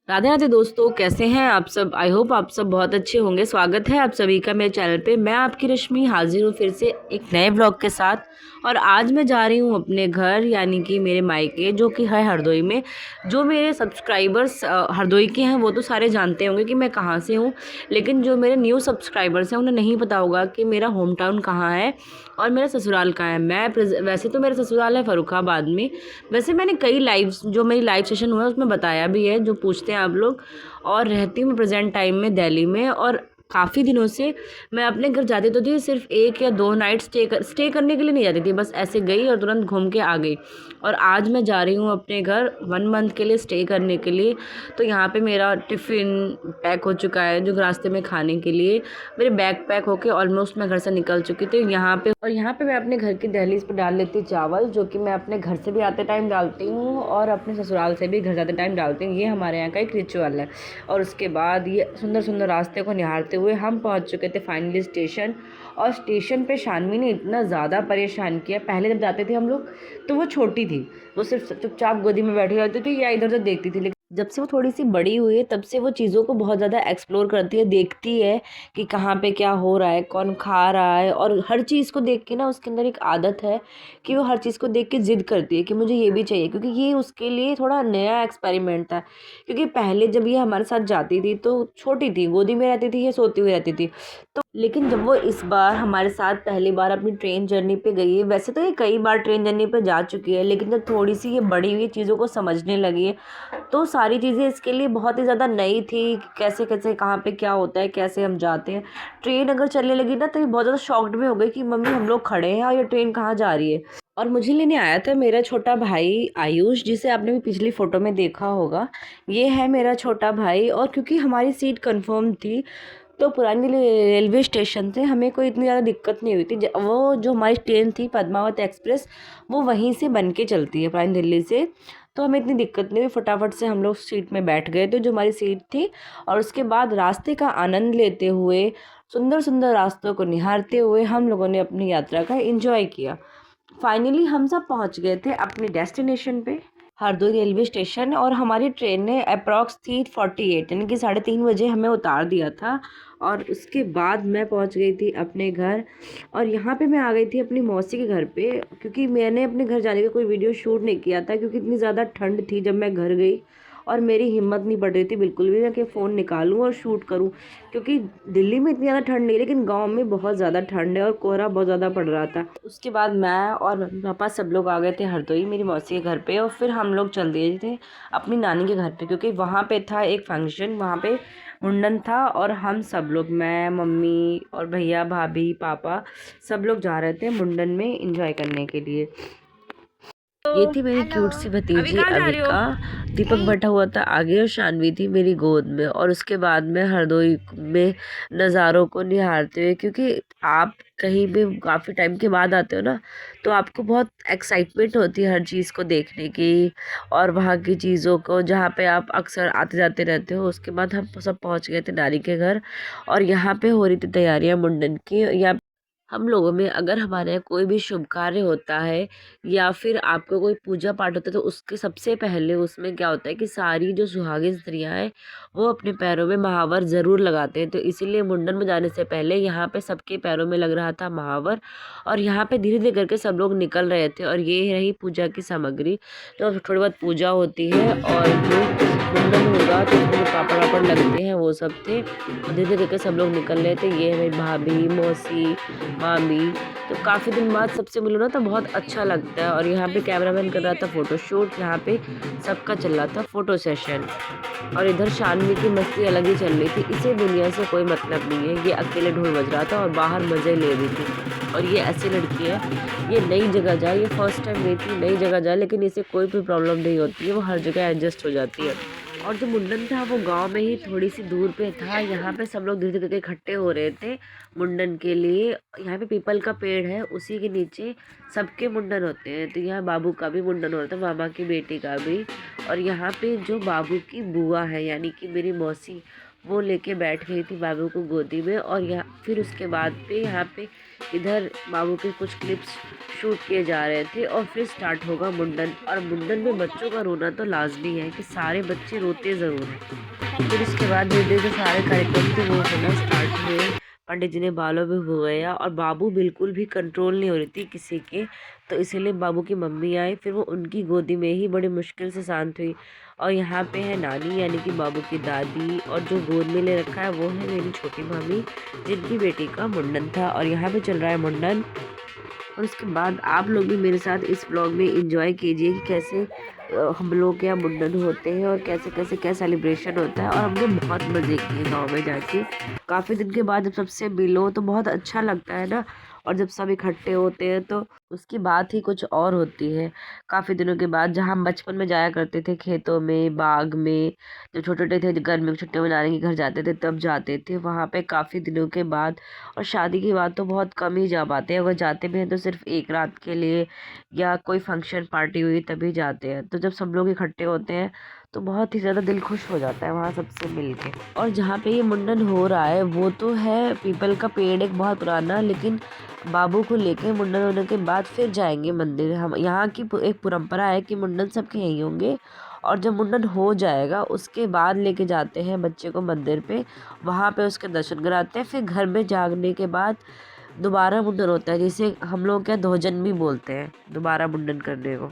राधे राधे दोस्तों, कैसे हैं आप सब। आई होप आप सब बहुत अच्छे होंगे। स्वागत है आप सभी का मेरे चैनल पे। मैं आपकी रश्मि हाजिर हूँ फिर से एक नए ब्लॉग के साथ। और आज मैं जा रही हूँ अपने घर यानी कि मेरे मायके, जो कि है हरदोई में। जो मेरे सब्सक्राइबर्स हरदोई के हैं वो तो सारे जानते होंगे कि मैं कहाँ से हूँ, लेकिन जो मेरे न्यू सब्सक्राइबर्स हैं उन्हें नहीं पता होगा कि मेरा होम टाउन कहाँ है और मेरा ससुराल कहाँ है। वैसे तो मेरा ससुराल है फर्रुखाबाद में। वैसे मैंने कई जो मेरी लाइव सेशन हुआ है उसमें बताया भी है, जो पूछते हैं आप लोग। और रहती हूँ मैं प्रेजेंट टाइम में दिल्ली में। और काफ़ी दिनों से मैं अपने घर जाती तो थी, सिर्फ 1 या 2 नाइट स्टे करने के लिए नहीं जाती थी, बस ऐसे गई और तुरंत घूम के आ गई। और आज मैं जा रही हूँ अपने घर 1 मंथ के लिए स्टे करने के लिए। तो यहाँ पे मेरा टिफ़िन पैक हो चुका है, जो रास्ते में खाने के लिए मेरे बैग पैक होके ऑलमोस्ट मैं घर से निकल चुकी थी यहाँ पे। और यहाँ पे मैं अपने घर की दहलीज पर डाल लेती चावल, जो कि मैं अपने घर से भी आते टाइम डालती हूँ और अपने ससुराल से भी घर जाते टाइम डालती हूँ। ये हमारे यहाँ का एक रिचुअल है। और उसके बाद ये सुंदर सुंदर रास्ते को निहारते हुए हम पहुँच चुके थे फाइनली स्टेशन। और स्टेशन पे शानवी ने इतना ज़्यादा परेशान किया। पहले जब जाते थे हम लोग तो वो छोटी थी, वो सिर्फ चुपचाप गोदी में बैठी रहती थी या इधर उधर देखती थी। लेकिन जब से वो थोड़ी सी बड़ी हुई है तब से वो चीज़ों को बहुत ज़्यादा एक्सप्लोर करती है, देखती है कि कहाँ पे क्या हो रहा है, कौन खा रहा है। और हर चीज़ को देख के ना उसके अंदर एक आदत है कि वो हर चीज़ को देख के ज़िद करती है कि मुझे ये भी चाहिए, क्योंकि ये उसके लिए थोड़ा नया एक्सपेरिमेंट था। क्योंकि पहले जब ये हमारे साथ जाती थी तो छोटी थी, गोदी में रहती थी या सोती हुई रहती थी। तो लेकिन जब वो इस बार हमारे साथ पहली बार अपनी ट्रेन जर्नी पे गई है, वैसे तो ये कई बार ट्रेन जर्नी पे जा चुकी है, लेकिन जब थोड़ी सी ये बड़ी हुई चीज़ों को समझने लगी है तो सारी चीज़ें इसके लिए बहुत ही ज़्यादा नई थी कि कैसे कैसे कहाँ पे क्या होता है, कैसे हम जाते हैं। ट्रेन अगर चलने लगी ना तो ये बहुत ज़्यादा शॉक्ड में हो गई कि मम्मी हम लोग खड़े हैं और ये ट्रेन कहाँ जा रही है। और मुझे लेने आया था मेरा छोटा भाई आयुष, जिसे आपने भी पिछली फ़ोटो में देखा होगा। ये है मेरा छोटा भाई। और क्योंकि हमारी सीट कंफर्म थी तो पुरानी रेलवे स्टेशन से हमें कोई इतनी ज़्यादा दिक्कत नहीं हुई थी। वो जो हमारी ट्रेन थी पद्मावत एक्सप्रेस, वो वहीं से बन के चलती है पुरानी दिल्ली से। तो हमें इतनी दिक्कत नहीं हुई, फटाफट से हम लोग सीट में बैठ गए थे जो हमारी सीट थी। और उसके बाद रास्ते का आनंद लेते हुए, सुंदर सुंदर रास्तों को निहारते हुए हम लोगों ने अपनी यात्रा का एंजॉय किया। फाइनली हम सब पहुंच गए थे अपनी डेस्टिनेशन पे, हरदोई रेलवे स्टेशन। और हमारी ट्रेन ने अप्रॉक्स 3:48 यानी कि 3:30 बजे हमें उतार दिया था। और उसके बाद मैं पहुंच गई थी अपने घर। और यहाँ पे मैं आ गई थी अपनी मौसी के घर पे, क्योंकि मैंने अपने घर जाने का कोई वीडियो शूट नहीं किया था, क्योंकि इतनी ज़्यादा ठंड थी जब मैं घर गई। और मेरी हिम्मत नहीं बढ़ रही थी बिल्कुल भी मैं कि फ़ोन निकालूं और शूट करूं, क्योंकि दिल्ली में इतनी ज़्यादा ठंड नहीं, लेकिन गांव में बहुत ज़्यादा ठंड है और कोहरा बहुत ज़्यादा पड़ रहा था। उसके बाद मैं और मम्मी पापा सब लोग आ गए थे हरदोई मेरी मौसी के घर पे। और फिर हम लोग चल दिए थे अपनी नानी के घर पे, क्योंकि वहाँ पे था एक फंक्शन, वहाँ पे मुंडन था। और हम सब लोग, मैं, मम्मी और भैया भाभी पापा, सब लोग जा रहे थे मुंडन में एंजॉय करने के लिए। ये थी मेरी क्यूट सी अभी भतीजी कहाँ जा रही हो? अविका। दीपक बैठा हुआ था आगे और शानवी थी मेरी गोद में। और उसके बाद में हरदोई में नज़ारों को निहारते हुए, क्योंकि आप कहीं भी काफ़ी टाइम के बाद आते हो ना, तो आपको बहुत एक्साइटमेंट होती है हर चीज़ को देखने की और वहाँ की चीज़ों को, जहाँ पे आप अक्सर आते जाते रहते हो। उसके बाद हम सब पहुँच गए थे नानी के घर। और यहाँ पे हो रही थी तैयारियाँ मुंडन की। या हम लोगों में अगर हमारे यहाँ कोई भी शुभ कार्य होता है या फिर आपको कोई पूजा पाठ होता है, तो उसके सबसे पहले उसमें क्या होता है कि सारी जो सुहागिन स्त्रियां हैं वो अपने पैरों में महावर ज़रूर लगाते हैं। तो इसीलिए मुंडन में जाने से पहले यहाँ पे सबके पैरों में लग रहा था महावर। और यहाँ पे धीरे धीरे करके सब लोग निकल रहे थे। और ये रही पूजा की सामग्री, तो थोड़ी बहुत पूजा होती है। और जो मुंडन होगा तो उसमें जो पापड़ वापड़ लगते हैं वो सब थे। और धीरे धीरे करके सब लोग निकल रहे थे। ये है मेरी भाभी, मौसी, मामी। तो काफ़ी दिन बाद सबसे मिलो ना तो बहुत अच्छा लगता है। और यहाँ पे कैमरामैन कर रहा था फ़ोटोशूट, यहाँ पे सबका चल रहा था फ़ोटो सेशन। और इधर शानवी की मस्ती अलग ही चल रही थी, इसे दुनिया से कोई मतलब नहीं है। ये अकेले ढोल बज रहा था और बाहर मज़े ले रही थी। और ये ऐसी लड़की है, ये नई जगह जाए, ये फर्स्ट टाइम गई थी नई जगह जाए, लेकिन इसे कोई भी प्रॉब्लम नहीं होती है, वो हर जगह एडजस्ट हो जाती है। और जो मुंडन था वो गांव में ही थोड़ी सी दूर पे था। यहाँ पे सब लोग धीरे धीरे करके इकट्ठे हो रहे थे मुंडन के लिए। यहाँ पे पीपल का पेड़ है, उसी के नीचे सबके मुंडन होते हैं। तो यहाँ बाबू का भी मुंडन हो रहा था, मामा की बेटी का भी। और यहाँ पे जो बाबू की बुआ है यानी कि मेरी मौसी, वो लेके बैठ गई थी बाबू को गोदी में। और यहाँ फिर उसके बाद पे यहाँ पे इधर बाबू के कुछ क्लिप्स शूट किए जा रहे थे और फिर स्टार्ट होगा मुंडन। और मुंडन में बच्चों का रोना तो लाजमी है कि सारे बच्चे रोते ज़रूर हैं। फिर इसके बाद धीरे धीरे जो सारे कार्यक्रम थे वो होना स्टार्ट हुए। पंडित जी ने बालों में हुआ और बाबू बिल्कुल भी कंट्रोल नहीं हो रही थी किसी के, तो इसीलिए बाबू की मम्मी आई। फिर वो उनकी गोदी में ही बड़ी मुश्किल से शांत हुई। और यहाँ पे है नानी यानी कि बाबू की दादी, और जो गोद में ले रखा है वो है मेरी छोटी मामी जिनकी बेटी का मुंडन था। और यहाँ पे चल रहा है मुंडन। और उसके बाद आप लोग भी मेरे साथ इस ब्लॉग में एंजॉय कीजिए कि कैसे हम लोग के यहाँ मुंडन होते हैं और कैसे कैसे क्या सेलिब्रेशन होता है। और हमने बहुत मज़े किए गाँव में जाके। काफ़ी दिन के बाद जब सबसे मिलो तो बहुत अच्छा लगता है ना। और जब सब इकट्ठे होते हैं तो उसकी बात ही कुछ और होती है। काफ़ी दिनों के बाद जहाँ हम बचपन में जाया करते थे खेतों में, बाग में, जब छोटे छोटे थे, गर्मी की छुट्टियों में नानी के घर जाते थे तब जाते थे वहाँ पे काफ़ी दिनों के बाद। और शादी के बाद तो बहुत कम ही जा पाते हैं, अगर जाते भी हैं तो सिर्फ एक रात के लिए या कोई फंक्शन पार्टी हुई तभी जाते हैं। तो जब सब लोग इकट्ठे होते हैं तो बहुत ही ज़्यादा दिल खुश हो जाता है वहाँ सबसे मिल के। और जहाँ पे ये मुंडन हो रहा है वो तो है पीपल का पेड़ एक बहुत पुराना, लेकिन बाबू को लेके मुंडन होने के बाद फिर जाएंगे मंदिर। हम यहाँ की एक परंपरा है कि मुंडन सबके यहीं होंगे, और जब मुंडन हो जाएगा उसके बाद लेके जाते हैं बच्चे को मंदिर पे, वहाँ पे उसके दर्शन कराते हैं। फिर घर में जागने के बाद दोबारा मुंडन होता है, जिसे हम लोग क्या दोहजन भी बोलते हैं, दोबारा मुंडन करने को।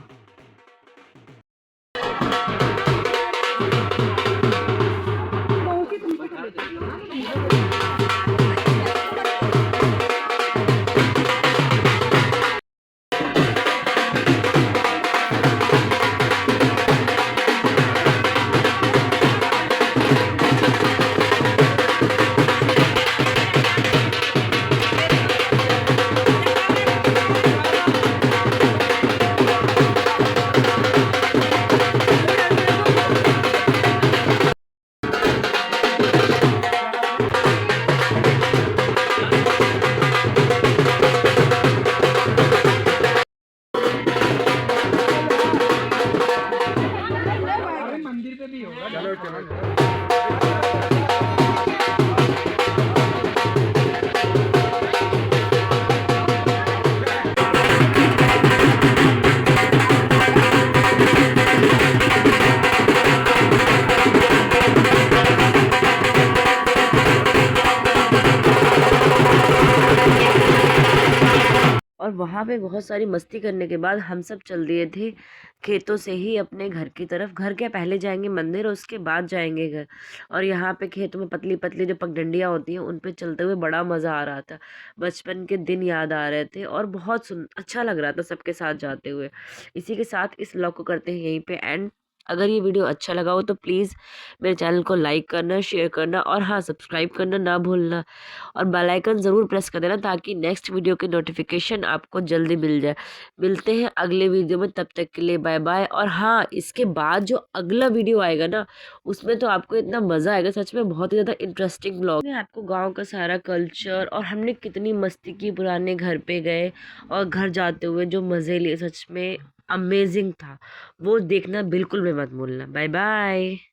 और वहाँ पे बहुत सारी मस्ती करने के बाद हम सब चल दिए थे खेतों से ही अपने घर की तरफ। घर के पहले जाएंगे मंदिर, उसके बाद जाएंगे घर। और यहाँ पे खेतों में पतली पतली जो पगडंडियाँ होती हैं उन पे चलते हुए बड़ा मज़ा आ रहा था। बचपन के दिन याद आ रहे थे और बहुत अच्छा लग रहा था सबके साथ जाते हुए। इसी के साथ इस व्लॉग को करते हैं यहीं पे एंड। अगर ये वीडियो अच्छा लगा हो तो प्लीज़ मेरे चैनल को लाइक करना, शेयर करना और हाँ सब्सक्राइब करना ना भूलना। और बेल आइकन ज़रूर प्रेस कर देना ताकि नेक्स्ट वीडियो की नोटिफिकेशन आपको जल्दी मिल जाए। मिलते हैं अगले वीडियो में, तब तक के लिए बाय बाय। और हाँ, इसके बाद जो अगला वीडियो आएगा ना उसमें तो आपको इतना मज़ा आएगा, सच में बहुत ही ज़्यादा इंटरेस्टिंग ब्लॉग है। आपको गाँव का सारा कल्चर और हमने कितनी मस्ती की, पुराने घर पे गए और घर जाते हुए जो मज़े लिए, सच में अमेजिंग था। वो देखना बिल्कुल भी मत भूलना। Bye bye.